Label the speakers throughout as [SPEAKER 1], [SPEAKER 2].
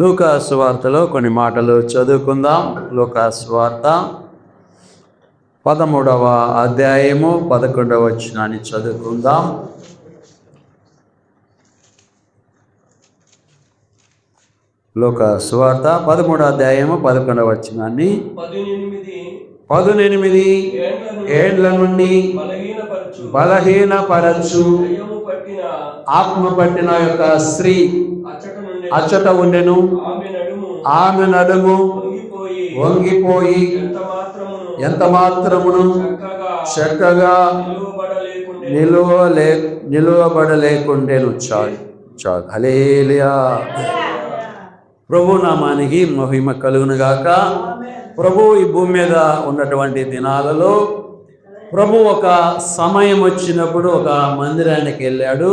[SPEAKER 1] లూకా సువార్తలో కొన్ని మాటలు చదువుకుందాం. లూకా సువార్త 13వ అధ్యాయము 11వ వచనాన్ని చదువుకుందాం. లూకా సువార్త 13వ అధ్యాయము 11వ వచనాన్ని 18 ఏండ్ల నుండి బలహీనపరచు ఆత్మ పట్టిన యొక్క స్త్రీ అచ్చట ఉండెను. ఆమె నడుము వంగిపోయి ఎంత మాత్రమును చక్కగా నిలువబడలేకుండెను. చాలు హల్లెలూయా. ప్రభు నామానికి మహిమ కలుగును గాక. ప్రభు ఈ భూమి మీద ఉన్నటువంటి దినాలలో ప్రభు ఒక సమయం వచ్చినప్పుడు ఒక మందిరానికి వెళ్ళాడు.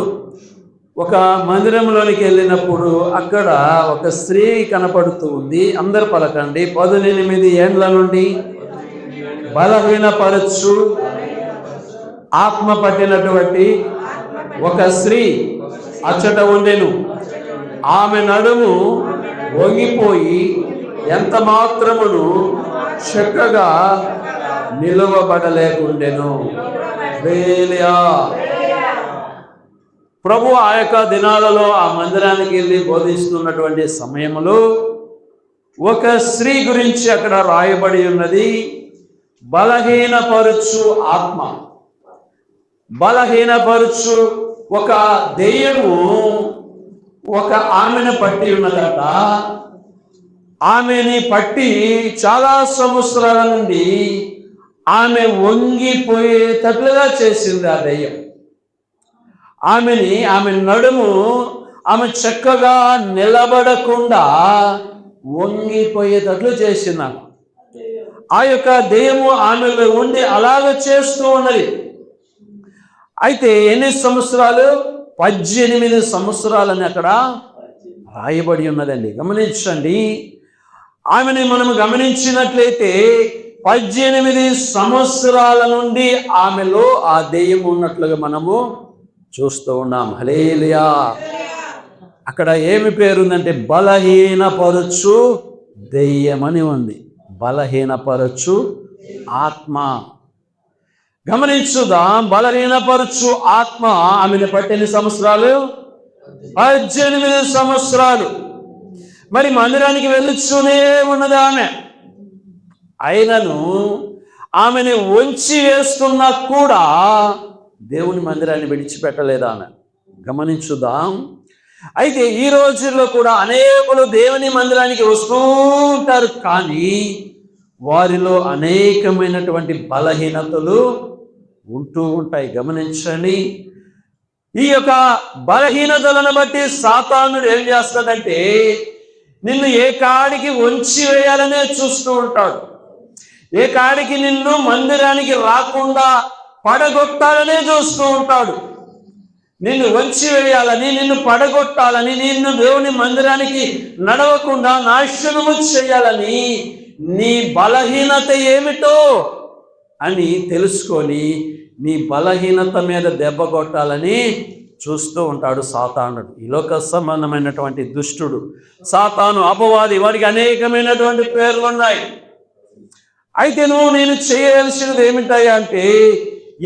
[SPEAKER 1] ఒక మందిరంలోనికి వెళ్ళినప్పుడు అక్కడ ఒక స్త్రీ కనపడుతూ ఉంది. అందరు పలకండి. 18 ఏండ్ల నుండి బలహీనపరచు ఆత్మ పట్టినటువంటి ఒక స్త్రీ అచ్చట ఉండెను. ఆమె నడుము వంగిపోయి ఎంత మాత్రమును చక్కగా నిలువబడలేకుండెను. హల్లెలూయా. ప్రభు ఆ యొక్క దినాలలో ఆ మందిరానికి వెళ్ళి బోధిస్తున్నటువంటి సమయంలో ఒక స్త్రీ గురించి అక్కడ రాయబడి ఉన్నది. బలహీనపరచు ఆత్మ, బలహీనపరచు ఒక దెయ్యము ఒక ఆమెను పట్టి ఉన్నదట. ఆమెని పట్టి చాలా సంవత్సరాల నుండి ఆమె వంగిపోయేటట్లుగా చేసింది ఆ దెయ్యం. ఆమె నడుము ఆమె చక్కగా నిలబడకుండా వంగిపోయేటట్లు చేసింది. ఆ యొక్క దెయ్యము ఆమెలో ఉండి అలాగ చేస్తూ ఉన్నది. అయితే ఎన్ని సంవత్సరాలు? 18 సంవత్సరాలని అక్కడ రాయబడి ఉన్నదండి. గమనించండి. ఆమెని మనం గమనించినట్లయితే 18 సంవత్సరాల నుండి ఆమెలో ఆ దెయ్యం ఉన్నట్లుగా మనము చూస్తూ ఉన్నాం. హల్లెలూయా. అక్కడ ఏమి పేరుందంటే బలహీనపరచు దెయ్యమని ఉంది. బలహీనపరచు ఆత్మ. గమనించుదాం. బలహీనపరచు ఆత్మ ఆమెను పట్టిన సంవత్సరాలు 18 సంవత్సరాలు. మరి మందిరానికి వెళ్ళుతూనే ఉన్నది ఆమె. అయినను ఆమెను వంచి వేస్తున్నా కూడా దేవుని మందిరాన్ని విడిచిపెట్టలేదు ఆమె. గమనించుదాం. అయితే ఈ రోజుల్లో కూడా అనేకులు దేవుని మందిరానికి వస్తూ ఉంటారు, కానీ వారిలో అనేకమైనటువంటి బలహీనతలు ఉంటూ ఉంటాయి. గమనించండి. ఈ యొక్క బలహీనతలను బట్టి సాతానుడు ఏం చేస్తాడంటే నిన్ను ఏ కాడికి వంచి వేయాలనే చూస్తూ ఉంటాడు. ఏ కాడికి నిన్ను మందిరానికి రాకుండా పడగొట్టాలనే చూస్తూ ఉంటాడు. నిన్ను వంచి వేయాలని, నిన్ను పడగొట్టాలని, నిన్ను దేవుని మందిరానికి నడవకుండా నాశనము చేయాలని, నీ బలహీనత ఏమిటో అని తెలుసుకొని నీ బలహీనత మీద దెబ్బ కొట్టాలని చూస్తూ ఉంటాడు సాతానుడు. ఈ లోక సంబంధమైనటువంటి దుష్టుడు సాతాను, అపవాది, వారికి అనేకమైనటువంటి పేర్లు ఉన్నాయి. అయితే నేను చేయవలసినది ఏమిటయ్యా అంటే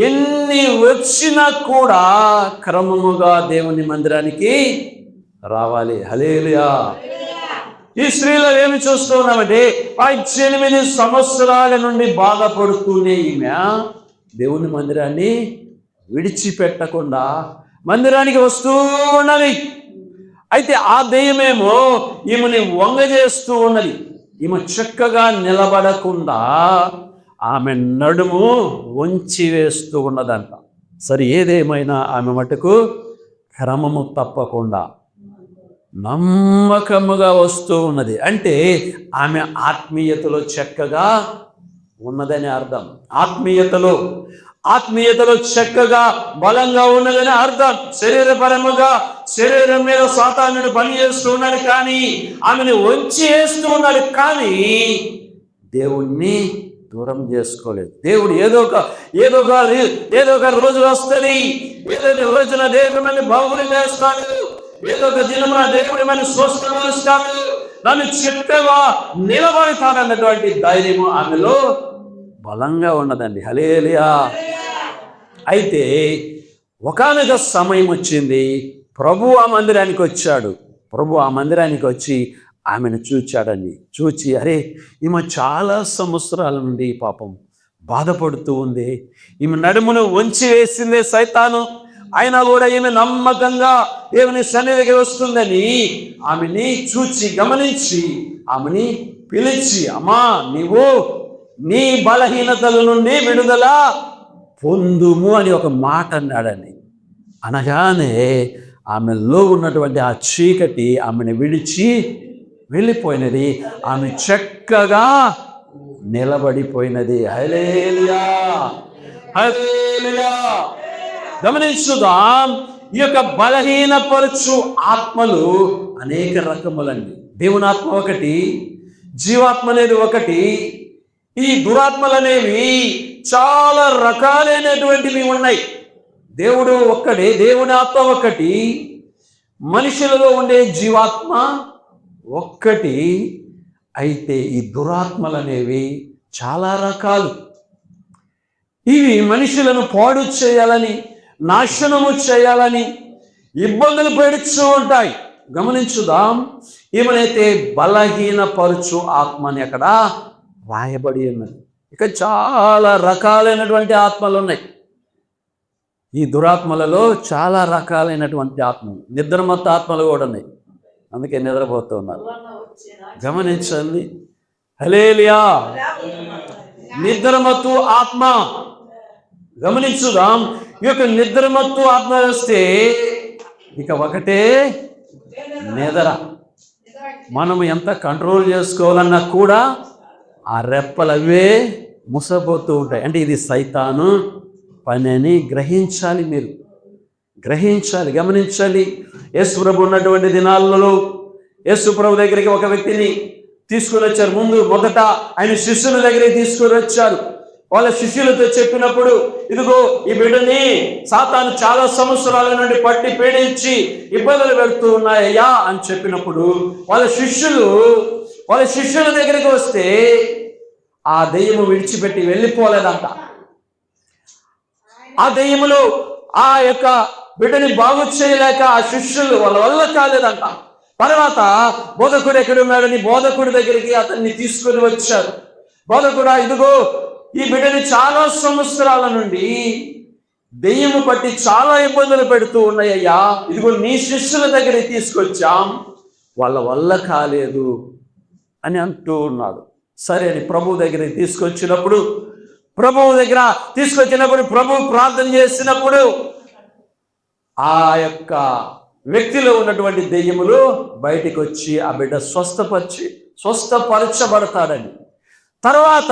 [SPEAKER 1] ఎన్ని వచ్చినా కూడా క్రమముగా దేవుని మందిరానికి రావాలి. హల్లెలూయా. ఈ స్త్రీలో ఏమి చూస్తూ ఉన్నామంటే 18 సంవత్సరాల నుండి బాధపడుతూనే ఈమె దేవుని మందిరాన్ని విడిచిపెట్టకుండా మందిరానికి వస్తూ ఉన్నది. అయితే ఆ దెయ్యమేమో ఈమెని వంగజేస్తూ ఉన్నది. ఈమె చక్కగా నిలబడకుండా ఆమె నడుము వంచి వేస్తూ ఉన్నదంట. సరే, ఏదేమైనా ఆమె మటుకు క్రమము తప్పకుండా నమ్మకముగా వస్తూ ఉన్నది. అంటే ఆమె ఆత్మీయతలో చక్కగా ఉన్నదని అర్థం. ఆత్మీయతలో చక్కగా బలంగా ఉన్నదని అర్థం. శరీరపరముగా శరీరం మీద సాతానుడు పని చేస్తూ ఉన్నాడు, కానీ ఆమెను వంచి వేస్తూ ఉన్నాడు, కానీ దేవుణ్ణి దూరం చేసుకోలేదు. దేవుడు ఏదో ఒక రోజు వస్తుంది, ఏదో రోజున దేవుడు మనల్ని బాగులు చేస్తాడు, ఏదో ఒక దినమున దేవుడు మనల్ని స్వస్థపరుస్తాడు, నన్ను చెప్పేవా నిలబడతానన్నటువంటి ధైర్యము ఆమెలో బలంగా ఉన్నదండి. హల్లెలూయా. అయితే ఒకానొక సమయం వచ్చింది, ప్రభు ఆ మందిరానికి వచ్చాడు. ప్రభు ఆ మందిరానికి వచ్చి ఆమెను చూచాడండి. చూచి, అరే ఈమె చాలా సంవత్సరాల నుండి పాపం బాధపడుతూ ఉంది, ఈమె నడుమును వంచి వేసిందే సైతాను, అయినా కూడా ఈమె నమ్మకంగా దేవుని సన్నిధికి వస్తుందని ఆమెని చూచి గమనించి ఆమెని పిలిచి, అమ్మా నీవు నీ బలహీనతల నుండి విడుదల పొందుము అని ఒక మాట అన్నాడని. అనగానే ఆమెలో ఉన్నటువంటి ఆ చీకటి ఆమెను విడిచి వెళ్ళిపోయినది. ఆమె చక్కగా నిలబడిపోయినది. హల్లెలూయా, హల్లెలూయా. గమనించుదాం, ఈ యొక్క బలహీనపరచు ఆత్మలు అనేక రకములండి. దేవుని ఆత్మ ఒకటి, జీవాత్మ అనేది ఒకటి. ఈ దురాత్మలు అనేవి చాలా రకాలైనటువంటివి ఉన్నాయి. దేవుడు ఒక్కడే, దేవుని ఆత్మ ఒకటి, మనుషులలో ఉండే జీవాత్మ ఒక్కటి. అయితే ఈ దురాత్మలు అనేవి చాలా రకాలు. ఇవి మనుషులను పాడు చేయాలని, నాశనము చేయాలని ఇబ్బందులు పెడుతూ ఉంటాయి. గమనించుదాం, ఏమనైతే బలహీనపరచు ఆత్మని అక్కడ రాయబడి ఉన్నది. ఇక చాలా రకాలైనటువంటి ఆత్మలు ఉన్నాయి. ఈ దురాత్మలలో చాలా రకాలైనటువంటి ఆత్మలు, నిద్రమత్తు ఆత్మలు కూడా ఉన్నాయి, అందుకే నిద్రపోతూ ఉన్నారు. గమనించండి. హల్లెలూయా. నిద్రమత్తు ఆత్మ. గమనించుదాం, ఈ యొక్క నిద్రమత్తు ఆత్మ వస్తే ఇక ఒకటే నిద్ర. మనం ఎంత కంట్రోల్ చేసుకోవాలన్నా కూడా ఆ రెప్పలు అవే ముసపోతూ ఉంటాయి. అంటే ఇది సైతాను పని అని గ్రహించాలి, మీరు గ్రహించాలి, గమనించాలి. యేసు ప్రభు ఉన్నటువంటి దినాలలో యేసు ప్రభు దగ్గరికి ఒక వ్యక్తిని తీసుకుని వచ్చారు. మొదట ఆయన శిష్యుల దగ్గరికి తీసుకుని వచ్చారు. వాళ్ళ శిష్యులతో చెప్పినప్పుడు, ఇదిగో ఈ బిడ్డని సాతాను చాలా సంవత్సరాల నుండి పట్టి పీడించి ఇబ్బందులు పెడుతూ ఉన్నాయ్యా అని చెప్పినప్పుడు వాళ్ళ శిష్యుల దగ్గరికి వస్తే ఆ దెయ్యము విడిచిపెట్టి వెళ్ళిపోలేదంట. ఆ దెయ్యములు ఆ యొక్క బిడ్డని బాగు చేయలేక ఆ శిష్యులు వాళ్ళ వల్ల కాలేదంట. తర్వాత బోధకుడు ఎక్కడున్నాడని బోధకుడి దగ్గరికి అతన్ని తీసుకొని వచ్చారు. బోధకుడా, ఇదిగో ఈ బిడ్డని చాలా సంవత్సరాల నుండి దెయ్యము పట్టి చాలా ఇబ్బందులు పెడుతూ ఉన్నాయ్యా, ఇదిగో నీ శిష్యుల దగ్గరికి తీసుకొచ్చాం, వాళ్ళ వల్ల కాలేదు అని అంటూ ఉన్నాడు. సరే అని ప్రభువు దగ్గరికి తీసుకొచ్చినప్పుడు ప్రభు ప్రార్థన చేసినప్పుడు ఆ యొక్క వ్యక్తిలో ఉన్నటువంటి దెయ్యములు బయటికి వచ్చి ఆ బిడ్డ స్వస్థపరచబడతాడని. తర్వాత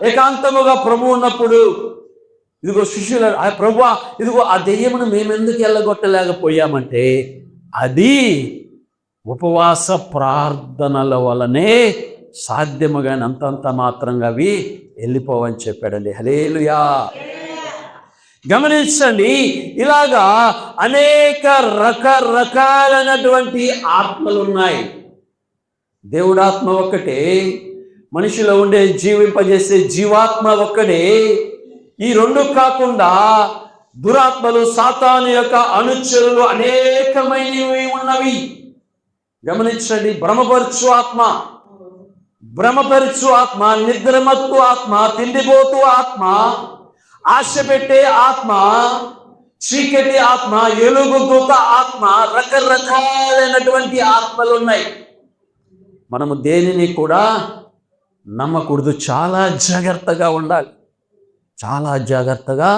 [SPEAKER 1] ఏకాంతముగా ప్రభు ఉన్నప్పుడు, ఇదిగో శిష్యులు, ప్రభువా ఇదిగో ఆ దెయ్యమును మేమెందుకు వెళ్ళగొట్టలేకపోయామంటే అది ఉపవాస ప్రార్థనల వలనే సాధ్యము, కానీ అంతంత మాత్రంగా అవి వెళ్ళిపోవని చెప్పాడండి. హల్లెలూయా. గమనించండి, ఇలాగా అనేక రకరకాలైనటువంటి ఆత్మలు ఉన్నాయి. దేవుడాత్మ ఒక్కటే, మనిషిలో ఉండే జీవింపజేసే జీవాత్మ ఒక్కడే. ఈ రెండు కాకుండా దురాత్మలు, సాతాను యొక్క అనుచరులు అనేకమైనవి ఉన్నవి. గమనించండి, భ్రమపరచు ఆత్మ, నిద్రమత్తు ఆత్మ, తిండిపోతు ఆత్మ, ఆశ పెట్టే ఆత్మ, చీకటి ఆత్మ, ఎలుగుదూత ఆత్మ, రకరకాలైనటువంటి ఆత్మలు ఉన్నాయి. మనము దేనిని కూడా నమ్మకూడదు. చాలా జాగ్రత్తగా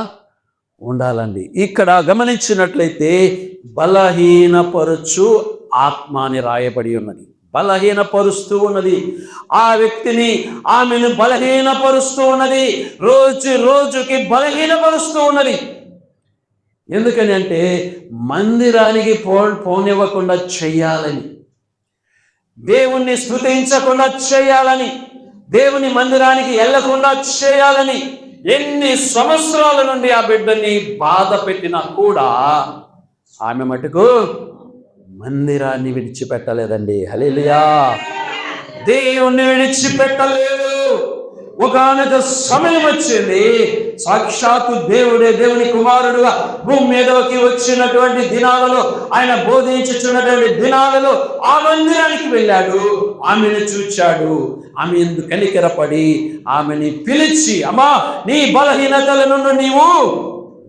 [SPEAKER 1] ఉండాలండి. ఇక్కడ గమనించినట్లయితే బలహీనపరచు ఆత్మ అని రాయబడి ఉన్నది. బలహీనపరుస్తూ ఉన్నది ఆ వ్యక్తిని, ఆమెను బలహీనపరుస్తూ ఉన్నది, రోజుకి బలహీనపరుస్తూ ఉన్నది. ఎందుకని అంటే మందిరానికి పోనివ్వకుండా చెయ్యాలని, దేవుణ్ణి స్తుతించకుండా చేయాలని, దేవుని మందిరానికి వెళ్ళకుండా చేయాలని ఎన్ని సంవత్సరాల నుండి ఆ బిడ్డని బాధ పెట్టినా కూడా ఆమె మటుకు మందిరాన్ని విడిచిపెట్టలేదండి. హల్లెలూయా. దేవుణ్ణి విడిచిపెట్టలేదు. ఒకానొక సమయం వచ్చింది, సాక్షాత్తు దేవుడే దేవుని కుమారుడుగా భూమి మీదకి వచ్చినటువంటి దినాలలో, ఆయన బోధించుచున్నటువంటి దినాలలో ఆ మందిరానికి వెళ్ళాడు. ఆమెను చూచాడు. ఆమె ఎందుకు కనికరపడి ఆమెని పిలిచి, అమ్మా నీ బలహీనతల నుండి నీవు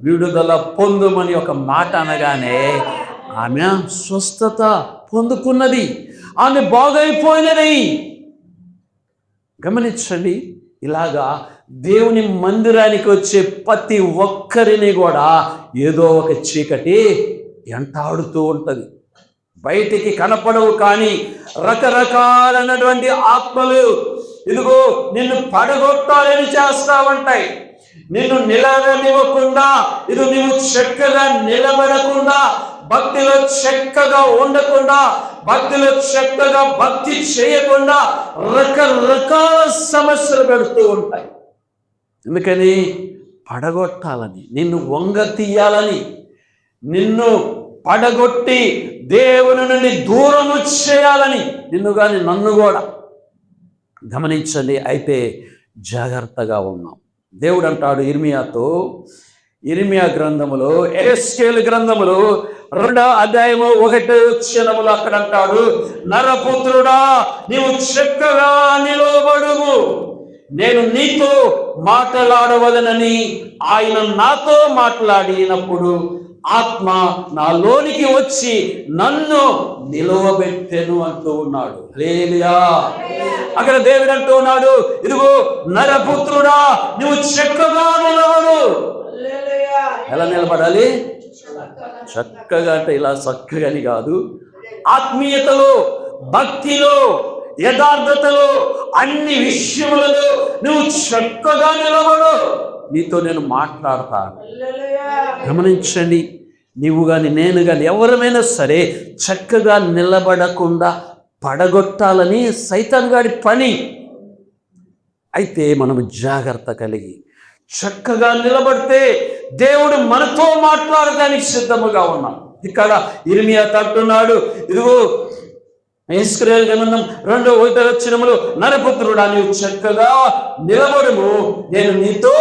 [SPEAKER 1] విడుదల పొందుమని ఒక మాట అనగానే ఆమె స్వస్థత పొందుకున్నది. ఆమె బాగైపోయినది. గమనించండి, ఇలాగా దేవుని మందిరానికి వచ్చే ప్రతి ఒక్కరిని కూడా ఏదో ఒక చీకటి ఎంటాడుతూ ఉంటుంది. బయటికి కనపడవు కానీ రకరకాలైనటువంటి ఆత్మలు ఇదిగో నిన్ను పడగొట్టాలని చేస్తా ఉంటాయి. నిన్ను నిలవనివ్వకుండా, ఇది నువ్వు చక్కగా నిలబడకుండా, భక్తిలో చక్కగా ఉండకుండా, భక్తిలో చక్కగా భక్తి చేయకుండా రకరకాల సమస్యలు పెడుతూ ఉంటాయి. ఎందుకని? పడగొట్టాలని, నిన్ను వంగ తీయాలని, నిన్ను పడగొట్టి దేవుని నుండి దూరం చేయాలని, నిన్ను కానీ నన్ను కూడా. గమనించండి. అయితే జాగ్రత్తగా ఉన్నాం. దేవుడు అంటాడు ఇర్మియాతో, ఇర్మియా గ్రంథములో, ఎహెస్కేలు గ్రంథములో 2వ అధ్యాయము 1వ వచనములో అక్కడ అంటాడు, నరపుత్రుడా నీవు చక్కగా నిలబడుము, నేను నీతో మాట్లాడవలనని ఆయన నాతో మాట్లాడినప్పుడు ఆత్మ నాలోనికి వచ్చి నన్ను నిలవబెట్టెను అంటూ ఉన్నాడు. హల్లెలూయా. అక్కడ దేవుడు అంటూ ఉన్నాడు, ఇదిగో నరపుత్రుడా నువ్వు చక్కగా నిలబడు. ఎలా నిలబడాలి? చక్కగా అంటే ఇలా చక్కగాని కాదు, ఆత్మీయతలో, భక్తిలో, యథార్థతలో, అన్ని విషయములలో నువ్వు చక్కగా నిలబడు, నీతో నేను మాట్లాడతాను. గమనించండి, నీవు కానీ నేను కానీ ఎవరమైనా సరే చక్కగా నిలబడకుండా పడగొట్టాలని సైతాన్ గాడి పని. అయితే మనము జాగ్రత్త కలిగి చక్కగా నిలబడితే దేవుడు మనతో మాట్లాడడానికి సిద్ధముగా ఉన్నాం. ఇక్కడ ఇర్మియా అంటున్నాడు, ఇదిగో ఎహెస్కేలు గ్రంథం 2వ వచనములో, నరపుత్రుడా నీవు చక్కగా నిలబడుము, నేను నీతో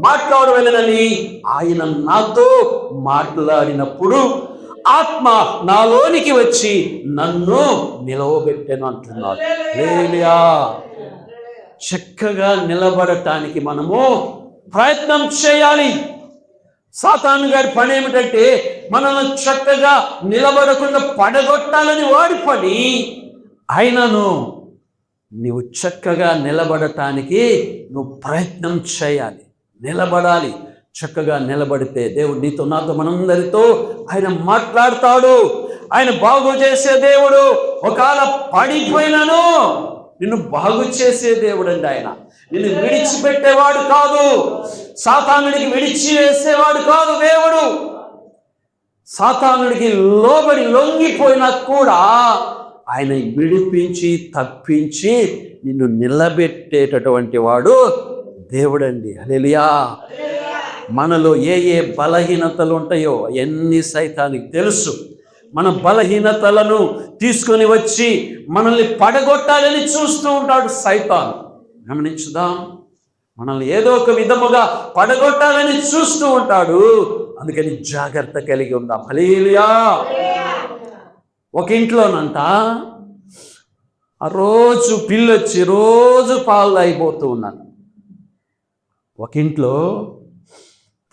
[SPEAKER 1] మాట్లాడవలెనని ఆయన నాతో మాట్లాడినప్పుడు ఆత్మ నాలోనికి వచ్చి నన్ను నిలవబెట్టెను అంటున్నాడు. హల్లెలూయా. చక్కగా నిలబడటానికి మనము ప్రయత్నం చేయాలి. సాతాను గారి పని ఏమిటంటే మనల్ని చక్కగా నిలబడకుండా పడగొట్టాలని వాడి పని. అయినను నీవు చక్కగా నిలబడటానికి నువ్వు ప్రయత్నం చేయాలి, నిలబడాలి. చక్కగా నిలబడితే దేవుడు నీతో, నాతో, మనందరితో ఆయన మాట్లాడతాడు. ఆయన బాగు చేసే దేవుడు. ఒకవేళ పడిపోయినను నిన్ను బాగు చేసే దేవుడు అండి. ఆయన నిన్ను విడిచిపెట్టేవాడు కాదు, సాతానుడికి విడిచి వేసేవాడు కాదు దేవుడు. సాతానుడికి లోబడి లొంగిపోయినా కూడా ఆయన విడిపించి తప్పించి నిన్ను నిలబెట్టేటటువంటి వాడు దేవుడండి. హల్లెలూయా. మనలో ఏ ఏ బలహీనతలు ఉంటాయో ఎన్ని సైతానికి తెలుసు. మన బలహీనతలను తీసుకొని వచ్చి మనల్ని పడగొట్టాలని చూస్తూ ఉంటాడు సైతాన్. గమనించుదాం, మనల్ని ఏదో ఒక విధముగా పడగొట్టాలని చూస్తూ ఉంటాడు. అందుకని జాగ్రత్త కలిగి ఉందాం. హల్లెలూయా. ఒక ఇంట్లోనంట ఆ రోజు పిల్లొచ్చి రోజు పాలు తాగిపోతూ ఉన్నాను. ఒక ఇంట్లో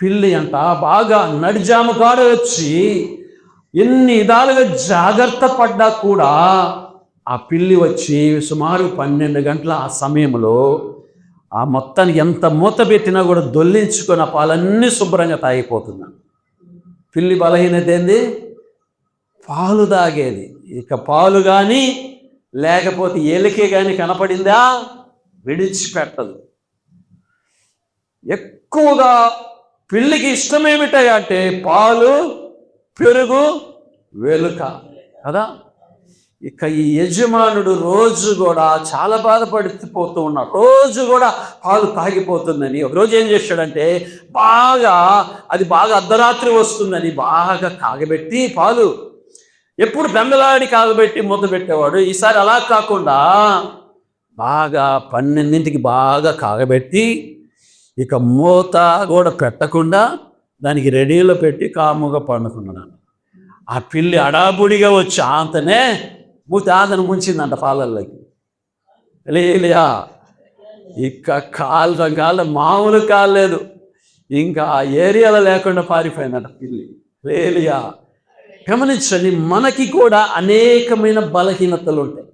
[SPEAKER 1] పిల్లి అంట బాగా నడిజాము కాడ వచ్చి ఎన్ని విధాలుగా జాగ్రత్త పడ్డా కూడా ఆ పిల్లి వచ్చి సుమారు 12 గంటల ఆ సమయంలో ఆ మొత్తానికి ఎంత మూత పెట్టినా కూడా దొల్లించుకొని ఆ పాలన్నీ శుభ్రంగా తాగిపోతున్నాను. పిల్లి బలహీనత ఏంది? పాలు తాగేది. ఇక పాలు కానీ లేకపోతే ఎలికే కానీ కనపడిందా విడిచిపెట్టదు. ఎక్కువగా పిల్లికి ఇష్టమేమిటాయంటే పాలు, పెరుగు, వెలుక కదా. ఇక ఈ యజమానుడు రోజు కూడా చాలా బాధపడిపోతూ ఉన్నాడు. రోజు కూడా పాలు తాగిపోతుందని ఒకరోజు ఏం చేశాడంటే బాగా అర్ధరాత్రి వస్తుందని బాగా కాగబెట్టి పాలు ఎప్పుడు బెందలాడి కాగబెట్టి మూత పెట్టేవాడు. ఈసారి అలా కాకుండా బాగా 12ంటికి బాగా కాగబెట్టి ఇక మూత కూడా పెట్టకుండా దానికి రెడీలో పెట్టి కాముగా పండుకున్నాడు. ఆ పిల్లి అడాబుడిగా వచ్చి ఆంతనే ఆంతను ముంచిందంట పాలల్లోకి. లేలియా ఇక కాళ్ళ మామూలు కాలేదు, ఇంకా ఆ ఏరియాలో లేకుండా పారిపోయిందంట పిల్లి. లేలియా. గమనించండి, మనకి కూడా అనేకమైన బలహీనతలు ఉంటాయి,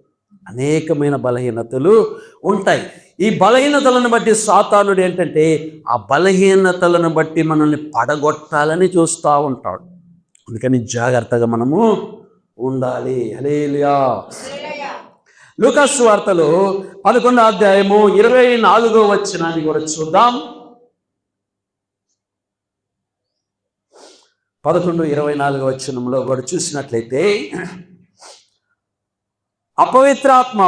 [SPEAKER 1] అనేకమైన బలహీనతలు ఉంటాయి. ఈ బలహీనతలను బట్టి సాతానుడు ఏంటంటే ఆ బలహీనతలను బట్టి మనల్ని పడగొట్టాలని చూస్తూ ఉంటాడు. అందుకని జాగ్రత్తగా మనము ఉండాలి. హల్లెలూయా. లూకా సువార్తలో 11వ అధ్యాయము 24వ వచనాన్ని కూడా చూద్దాం. 11:24 వచనంలో కూడా చూసినట్లయితే, అపవిత్రాత్మ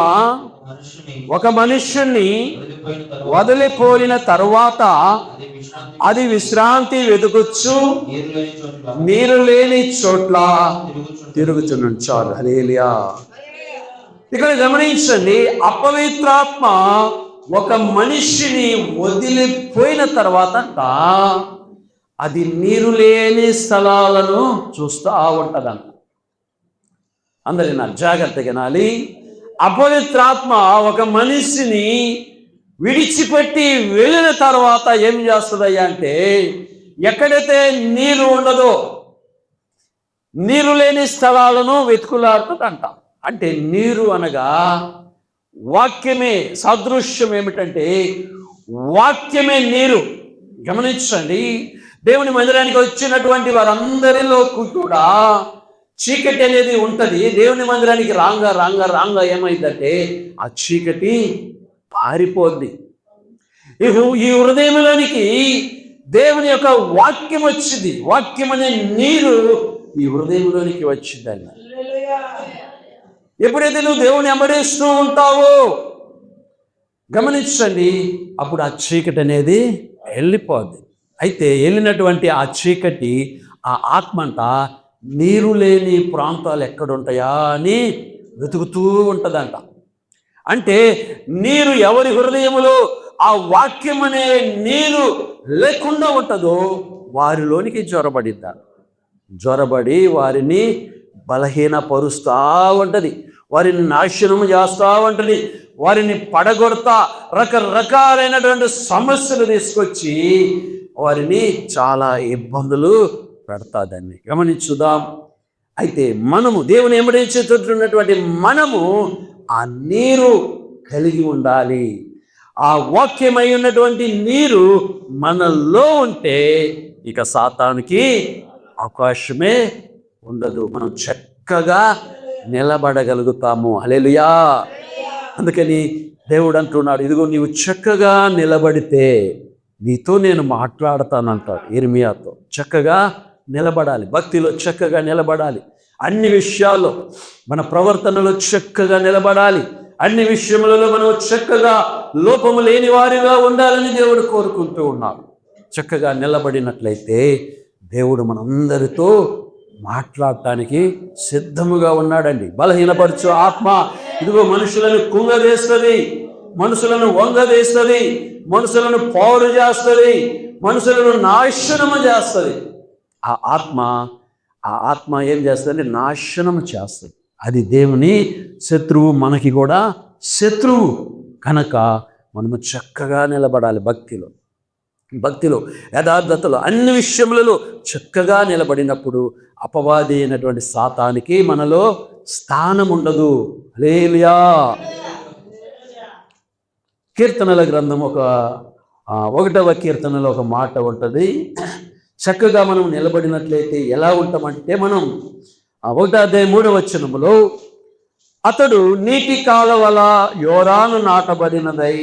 [SPEAKER 1] ఒక మనుష్యుణ్ణి వదిలిపోయిన తరువాత అది విశ్రాంతి వెతుకుచ్చు నీరు లేని చోట్ల తిరుగుచున్నాడు. చాలు. హల్లెలూయా. ఇక్కడ గమనించండి, అపవిత్రాత్మ ఒక మనిషిని వదిలిపోయిన తర్వాత అది నీరు లేని స్థలాలను చూస్తూ ఉంటుందంట. అందరి నా జాగ్రత్తగా వినాలి. అపవిత్రాత్మ ఒక మనిషిని విడిచిపెట్టి వెళ్ళిన తర్వాత ఏం చేస్తుందయ్యా అంటే, ఎక్కడైతే నీరు ఉండదో నీరు లేని స్థలాలను వెతుకులాడుతుందంట. అంటే నీరు అనగా వాక్యమే. సాదృశ్యం ఏమిటంటే వాక్యమే నీరు. గమనించండి, దేవుని మందిరానికి వచ్చినటువంటి వారందరిలో కూడా చీకటి అనేది ఉంటుంది. దేవుని మందిరానికి రాంగా ఏమైందంటే ఆ చీకటి పారిపోద్ది. ఈ హృదయంలోనికి దేవుని యొక్క వాక్యం వచ్చింది. వాక్యం అనే నీరు ఈ హృదయంలోనికి వచ్చిందండి. ఎప్పుడైతే నువ్వు దేవుని వెంబడిస్తూ ఉంటావో గమనించండి, అప్పుడు ఆ చీకటి అనేది వెళ్ళిపోద్ది. అయితే వెళ్ళినటువంటి ఆ చీకటి, ఆ ఆత్మంట నీరు లేని ప్రాంతాలు ఎక్కడుంటాయా అని వెతుకుతూ ఉంటుందంట. అంటే నీరు ఎవరి హృదయములో ఆ వాక్యం అనే నీరు లేకుండా ఉంటుందో వారిలోనికి జ్వరబడి వారిని బలహీనపరుస్తూ ఉంటుంది, వారిని నాశనం చేస్తూ ఉంటుంది, వారిని పడగొడతా రకరకాలైనటువంటి సమస్యలు తీసుకొచ్చి వారిని చాలా ఇబ్బందులు పెడతాదని గమనించుదాం. అయితే మనము దేవుని వెంబడించేటటువంటి మనము ఆ నీరు కలిగి ఉండాలి. ఆ వాక్యమై ఉన్నటువంటి నీరు మనలో ఉంటే ఇక సాతానుకి అవకాశమే ఉండదు. మనం చక్కగా నిలబడగలుగుతాము. హల్లెలూయా. అందుకని దేవుడు అంటున్నాడు, ఇదిగో నీవు చక్కగా నిలబడితే నీతో నేను మాట్లాడతానంటాడు ఇర్మియాతో. చక్కగా నిలబడాలి, భక్తిలో చక్కగా నిలబడాలి, అన్ని విషయాల్లో మన ప్రవర్తనలో చక్కగా నిలబడాలి, అన్ని విషయములలో మనం చక్కగా లోపము లేని వారిగా ఉండాలని దేవుడు కోరుకుంటూ ఉన్నాడు. చక్కగా నిలబడినట్లయితే దేవుడు మనందరితో మాట్లాడటానికి సిద్ధముగా ఉన్నాడండి. బలహీనపరచు ఆత్మ ఇదిగో మనుషులను కుంగదీస్తుంది, మనుషులను వంగదీస్తుంది, మనుషులను పాడు చేస్తుంది, మనుషులను నాశనము చేస్తుంది. ఆ ఆత్మ ఏం చేస్తుంది? నాశనము చేస్తుంది. అది దేవుని శత్రువు, మనకి కూడా శత్రువు. కనుక మనము చక్కగా నిలబడాలి. భక్తిలో యథార్థతలో అన్ని విషయములలో చక్కగా నిలబడినప్పుడు అపవాది అయినటువంటి సాతానికి మనలో స్థానం ఉండదు. హల్లెలూయా. కీర్తనల గ్రంథం 1వ కీర్తనలో ఒక మాట ఉంటుంది. చక్కగా మనం నిలబడినట్లయితే ఎలా ఉంటామంటే, మనం 1వ అధ్యాయం 3వ వచనములో, అతడు నీటి కాలవల యోరాను నాటబడినదై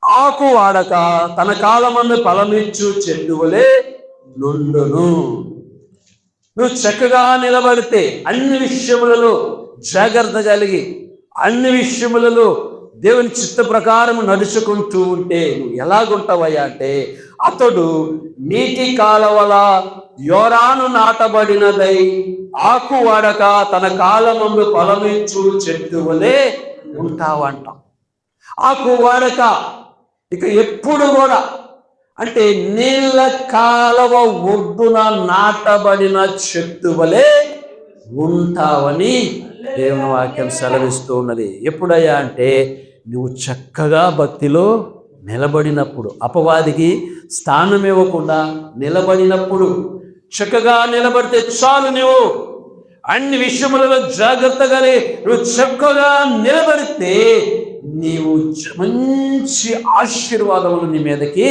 [SPEAKER 1] ఆకు వాడక తన కాలమందు ఫలమిచ్చు చెట్టు వలె నుండును. నువ్వు చక్కగా నిలబడితే, అన్ని విషయములలో జాగ్రత్త కలిగి, అన్ని విషయములలో దేవుని చిత్త ప్రకారం నడుచుకుంటూ ఉంటే నువ్వు ఎలాగుంటావయ్యా అంటే, అతడు నీటి కాలవల యోరాను నాటబడినదై ఆకు వాడక తన కాలమందు ఫలమిచ్చు చెట్టు వలె ఉంటావంట. ఆకు వాడక ఇక ఎప్పుడు కూడా అంటే నీళ్ళ కాలవ ఒడ్డున నాటబడిన చెట్టు వలె ఉంటావని దేవుని వాక్యం సెలవిస్తూ ఉన్నది. ఎప్పుడయ్యా అంటే నువ్వు చక్కగా భక్తిలో నిలబడినప్పుడు, అపవాదికి స్థానం ఇవ్వకుండా నిలబడినప్పుడు. చక్కగా నిలబడితే చాలు. నువ్వు అన్ని విషయములలో జాగ్రత్తగా నువ్వు చక్కగా నిలబడితే నీవు మంచి ఆశీర్వాదములు నీ మీదకి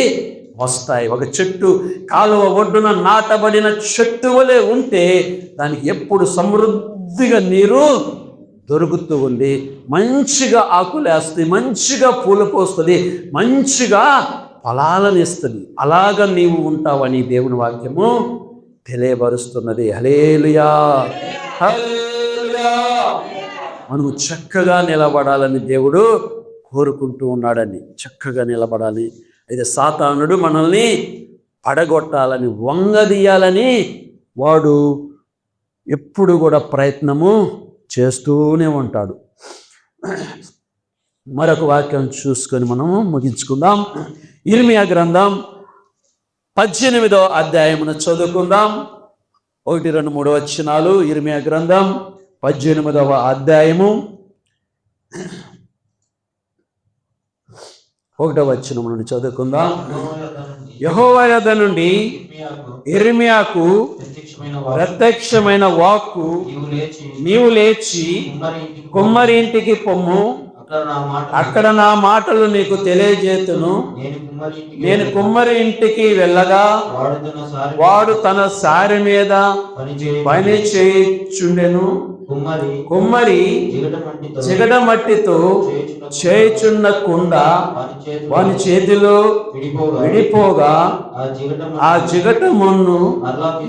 [SPEAKER 1] వస్తాయి. ఒక చెట్టు కాలువ ఒడ్డున నాటబడిన చెట్టు వలె ఉంటే దానికి ఎప్పుడు సమృద్ధిగా నీరు దొరుకుతూ ఉంది, మంచిగా ఆకులేస్తుంది, మంచిగా పూలు పోస్తుంది, మంచిగా ఫలాలను ఇస్తుంది. అలాగా నీవు ఉంటావని దేవుని వాక్యము తెలియబరుస్తున్నది. హల్లెలూయా, హల్లెలూయా. మనము చక్కగా నిలబడాలని దేవుడు కోరుకుంటూ ఉన్నాడని, చక్కగా నిలబడాలి. అయితే సాతానుడు మనల్ని పడగొట్టాలని, వంగదీయాలని వాడు ఎప్పుడు కూడా ప్రయత్నము చేస్తూనే ఉంటాడు. మరొక వాక్యం చూసుకొని మనము ముగించుకుందాం. ఇర్మియా గ్రంథం 18వ అధ్యాయమును చదువుకుందాం. 1, 2, 3 వచనాలు. ఇర్మియా గ్రంథం 18వ అధ్యాయము 1వ వచనం నుండి చదువుకుందాం. యెహోవా యొద్ద నుండి ఇర్మియాకు ప్రత్యక్షమైన వాక్కు, నీవు లేచి కుమ్మరి ఇంటికి పొమ్ము, అక్కడ నా మాటలు నీకు తెలియజేతును. నేను కుమ్మరి ఇంటికి వెళ్ళగా వాడు తన సారి మీద పని చేయుచుండెను. కుమ్మరి జిగట మట్టితో చేయుచున్న కుండ వాని చేతిలో విడిపోగా ఆ జిగట మొన్ను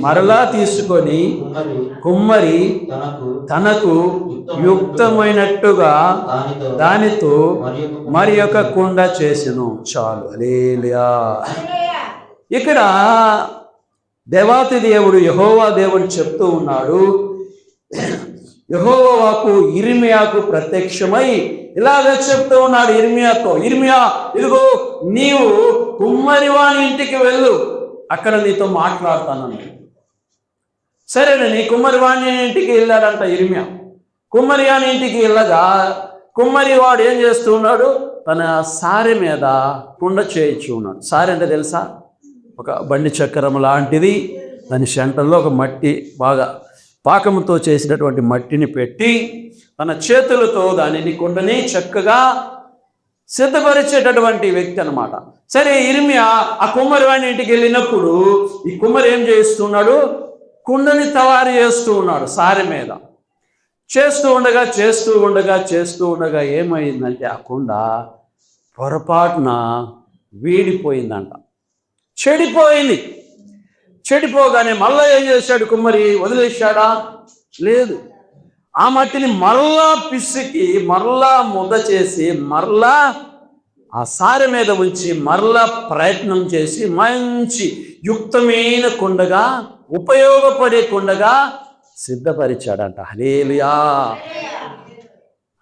[SPEAKER 1] మరలా తీసుకొని కుమ్మరి తనకు యుక్తమైనట్టుగా దానితో మరి ఒక కుండ చేసెను. చాలు. హల్లెలూయా. ఇక్కడ దేవాతి దేవుడు యెహోవా దేవుడు చెప్తూ ఉన్నాడు. యెహోవా వాక్కు ఇర్మియాకు ప్రత్యక్షమై ఇలాగ చెప్తూ ఉన్నాడు ఇర్మియాతో, ఇర్మియా, ఇదిగో నీవు కుమ్మరి వాని ఇంటికి వెళ్ళు, అక్కడ నీతో మాట్లాడతానని. సరేనండి, కుమ్మరి వాని ఇంటికి వెళ్ళాడంట ఇర్మియా. కుమ్మరి వాని ఇంటికి వెళ్ళగా కుమ్మరి వాడు ఏం చేస్తూ ఉన్నాడు? తన సారె మీద కుండ చేయించు ఉన్నాడు. సారె అంటే తెలుసా? ఒక బండి చక్రం లాంటిది. దాని సెంటర్లో ఒక మట్టి, బాగా పాకముతో చేసినటువంటి మట్టిని పెట్టి తన చేతులతో దానిని కుండని చక్కగా సిద్ధపరిచేటటువంటి వ్యక్తి అన్నమాట. సరే, ఇర్మియా ఆ కుమ్మరి వాని ఇంటికి వెళ్ళినప్పుడు ఈ కుమ్మరి ఏం చేస్తున్నాడు? కుండని తయారు చేస్తూ ఉన్నాడు. సారె మీద చేస్తూ ఉండగా ఏమైందంటే ఆ కుండ పొరపాటున వీడిపోయిందంట, చెడిపోయింది. చెడిపోగానే మళ్ళా ఏం చేశాడు కుమ్మరి? వదిలేశాడా? లేదు. ఆ మట్టిని మరలా పిసికి మరలా ముద్ద చేసి మరలా ఆ సారె మీద ఉంచి మరలా ప్రయత్నం చేసి మంచి యుక్తమైన కుండగా, ఉపయోగపడే కుండగా సిద్ధపరిచాడంట. హల్లెలూయా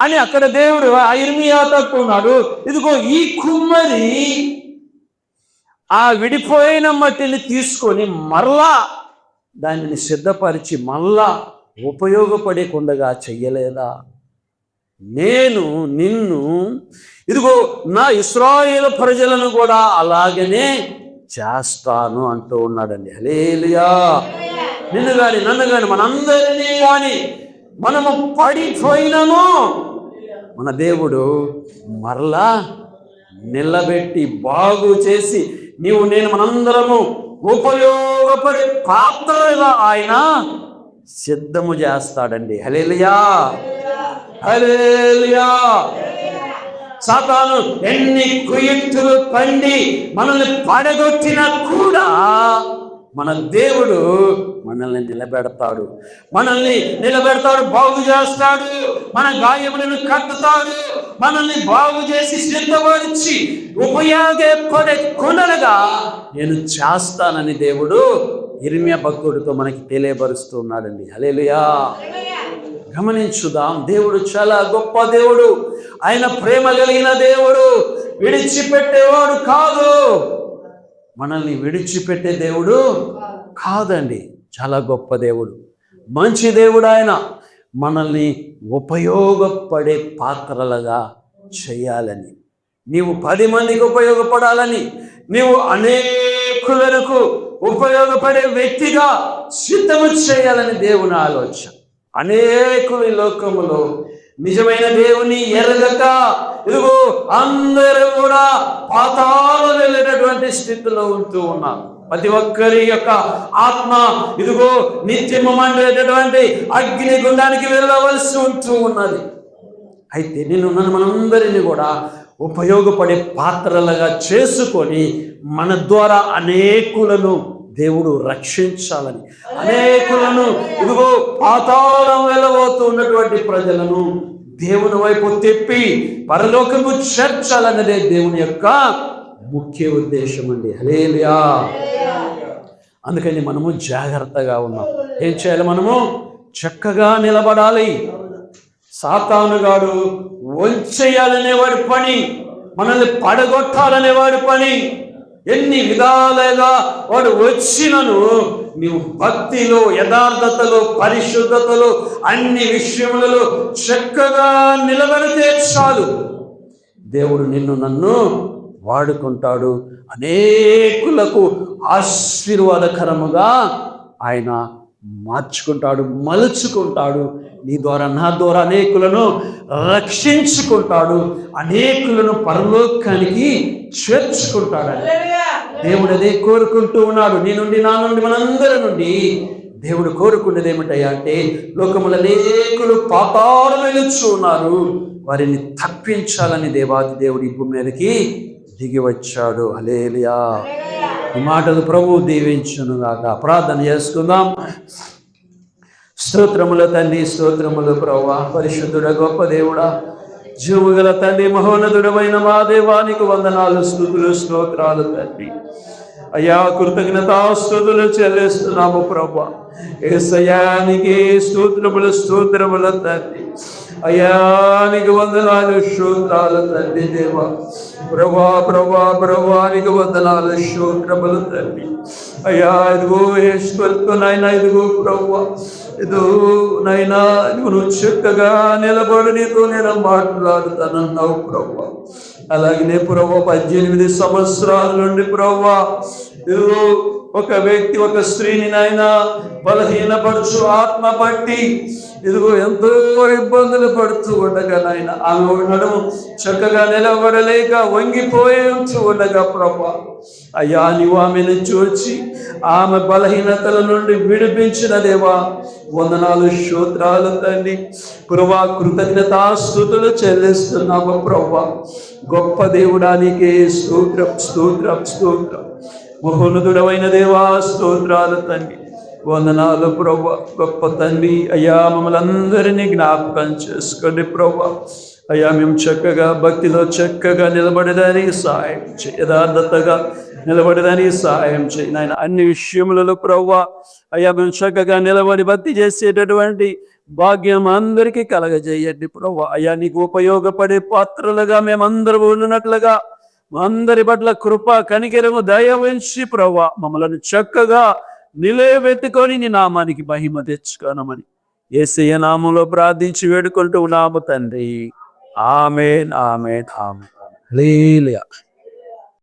[SPEAKER 1] అని అక్కడ దేవుడు ఆ ఇర్మియాతో ఉన్నాడు. ఇదిగో ఈ కుమ్మరి ఆ విడిపోయిన మట్టిని తీసుకొని మరలా దానిని సిద్ధపరిచి మరలా ఉపయోగపడేకుండగా చెయ్యలేదా? నేను నిన్ను, ఇదిగో నా ఇశ్రాయేలు ప్రజలను కూడా అలాగనే చేస్తాను అంటూ ఉన్నాడండి. హల్లెలూయా. నిన్ను కానీ నన్ను కానీ మనందరినీ కానీ మనము పడిపోయినను మన దేవుడు మరలా నిలబెట్టి బాగు చేసి నీవు నేను మనందరము ఉపయోగపడే పాత్రగా ఆయన సిద్ధము చేస్తాడండి. హల్లెలూయా, హల్లెలూయా. సాతాను ఎన్ని కుయుక్తులు పండి మనల్ని పడగొట్టినా కూడా మన దేవుడు మనల్ని నిలబెడతాడు, బాగు చేస్తాడు. మన గాయములను కట్టుతాడు, మనల్ని బాగు చేసి సిద్ధపరిచి ఉపయోగపడే కుండలుగా నేను చేస్తానని దేవుడు ఇర్మియా భక్తుడితో మనకి తెలియపరుస్తూ ఉన్నాడండి. హల్లెలూయా. గమనించుదాం, దేవుడు చాలా గొప్ప దేవుడు. ఆయన ప్రేమ కలిగిన దేవుడు, విడిచిపెట్టేవాడు కాదు. మనల్ని విడిచిపెట్టే దేవుడు కాదండి. చాలా గొప్ప దేవుడు, మంచి దేవుడు. ఆయన మనల్ని ఉపయోగపడే పాత్రలుగా చేయాలని, నీవు 10 మందికి ఉపయోగపడాలని, నీవు అనేకులకు ఉపయోగపడే వ్యక్తిగా సిద్ధము చేయాలని దేవుని ఆలోచన. అనేకులు ఈ లోకములో నిజమైన దేవుని ఎరగక ఇదిగో అందరూ కూడా పాతాళంలో వెళ్ళేటటువంటి స్థితిలో ఉంటూ ఉన్నారు. ప్రతి ఒక్కరి యొక్క ఆత్మ ఇదిగో నిత్యము మండేటటువంటి అగ్ని గుండానికి వెళ్ళవలసి ఉంటూ ఉన్నది. అయితే నన్ను మనందరినీ కూడా ఉపయోగపడే పాత్రలుగా చేసుకొని మన ద్వారా అనేకులను దేవుడు రక్షించాలని, అనేకులను ఇదిగో పాతాళం వెళ్ళబోతూ ఉన్నటువంటి ప్రజలను దేవుని వైపు తిప్పి పరలోకము చేర్చాలన్నదే దేవుని యొక్క ముఖ్య ఉద్దేశం అండి. హల్లెలూయా. అందుకని మనము జాగ్రత్తగా ఉన్నాం. ఏం చేయాలి? మనము చక్కగా నిలబడాలి. సాతానుగాడు వంచేయాలనేవాడి పని, మనల్ని పడగొట్టాలనేవాడి పని. ఎన్ని విధాలుగా వాడు వచ్చినను నీవు భక్తిలో, యథార్థతలో, పరిశుద్ధతలో, అన్ని విషయములలో చక్కగా నిలబడితే చాలు. దేవుడు నన్ను వాడుకుంటాడు. అనేకులకు ఆశీర్వాదకరముగా ఆయన మార్చుకుంటాడు, మలుచుకుంటాడు. నీ ద్వారా, నా ద్వారా అనేకులను రక్షించుకుంటాడు, అనేకులను పరలోకానికి చేర్చుకుంటాడు. దేవుడు అదే కోరుకుంటూ ఉన్నాడు. నీ నుండి, నా నుండి, మనందరి నుండి దేవుడు కోరుకునేది ఏమిటయ్యా అంటే, లోకములో అనేకులు పాతాళం వెలుచు ఉన్నారు, వారిని తప్పించాలని దేవాది దేవుడు ఈ భూమి మీదకి దిగి వచ్చాడు. హల్లెలూయా. ఈ మాటలు ప్రభువు దీవించును గాక. ప్రార్థన చేసుకుందాం. స్తోత్రముల తండ్రి, స్తోత్రములు ప్రభువా, పరిశుద్ధుడ గొప్ప దేవుడా, జీవగల తండ్రి, మహోన్నతుడమైన మా దేవానికి వందనాలు, స్తుతులు, స్తోత్రాలు తండ్రి. అయ్యా, కృతజ్ఞతాస్తుతులు చెల్లిస్తున్నాము ప్రభువా. యేసయ్యానికి స్తోత్రముల తండ్రి. అయ్యా, నీకు వందనాలు, స్తోత్రాలు తండ్రి. దేవా ప్రభా నీకు వందనాలు, స్తోత్రములు తండ్రి. అయ్యా, ఇదిగో నాయనా, ఇదిగో ప్రభువా, ఇదో నైనా నువ్వు చక్కగా నిలబడి నీతో నేను మాట్లాడుతానన్నావు ప్రభువా. అలాగనే ప్రభువా, 18 సంవత్సరాల నుండి ప్రభువా ఇదిగో ఒక వ్యక్తి, ఒక స్త్రీని నాయనా బలహీనపరచు ఆత్మ పట్టి ఇదిగో ఎంతో ఇబ్బందులు పడుతూ ఉండగా నాయన, ఆమె నడుము చక్కగా నిలబడలేక వంగిపోయి ఉండగా ప్రభా, అయ్యా నీవు ఆమెను చూచి ఆమె బలహీనతల నుండి విడిపించిన దేవా వందనాలు, స్తోత్రాలు తండ్రి. ప్రభా, కృతజ్ఞతాస్తుతులు చెల్లిస్తున్నాము ప్రభా. గొప్ప దేవుడానికి స్తోత్రం, స్తోత్రం, స్తోత్రం. మహోన్నతుడమైన దేవా స్తోత్రాలు తండ్రి, వందనాలు ప్రభా. గొప్ప తండ్రి, అయ్యా మమ్మల్ని అందరినీ జ్ఞాపకం చేసుకోండి ప్రభా. అయ్యా, మేము చక్కగా భక్తిలో చక్కగా నిలబడేదానికి సహాయం చేయి, యథార్థతగా నిలబడేదానికి సహాయం చేయి నాయన. అన్ని విషయములలో ప్రభా అయ్యా మేము చక్కగా నిలబడి భక్తి చేసేటటువంటి భాగ్యం అందరికీ కలగజేయండి ప్రభా. అయ్యా, నీకు ఉపయోగపడే పాత్రలుగా మేమందరూ ఉన్నట్లుగా అందరి పట్ల కృప, కనికరము, దయ ఉంచి ప్రభా మమ్మల్ని చక్కగా నిలబెట్టుకొని నీ నామానికి మహిమ తెచ్చుకోనమని యేసయ్య నామంలో ప్రార్థించి వేడుకుంటూ ఉన్నాము తండ్రి. ఆమేన్, ఆమేన్, ఆమేన్. హల్లెలూయా.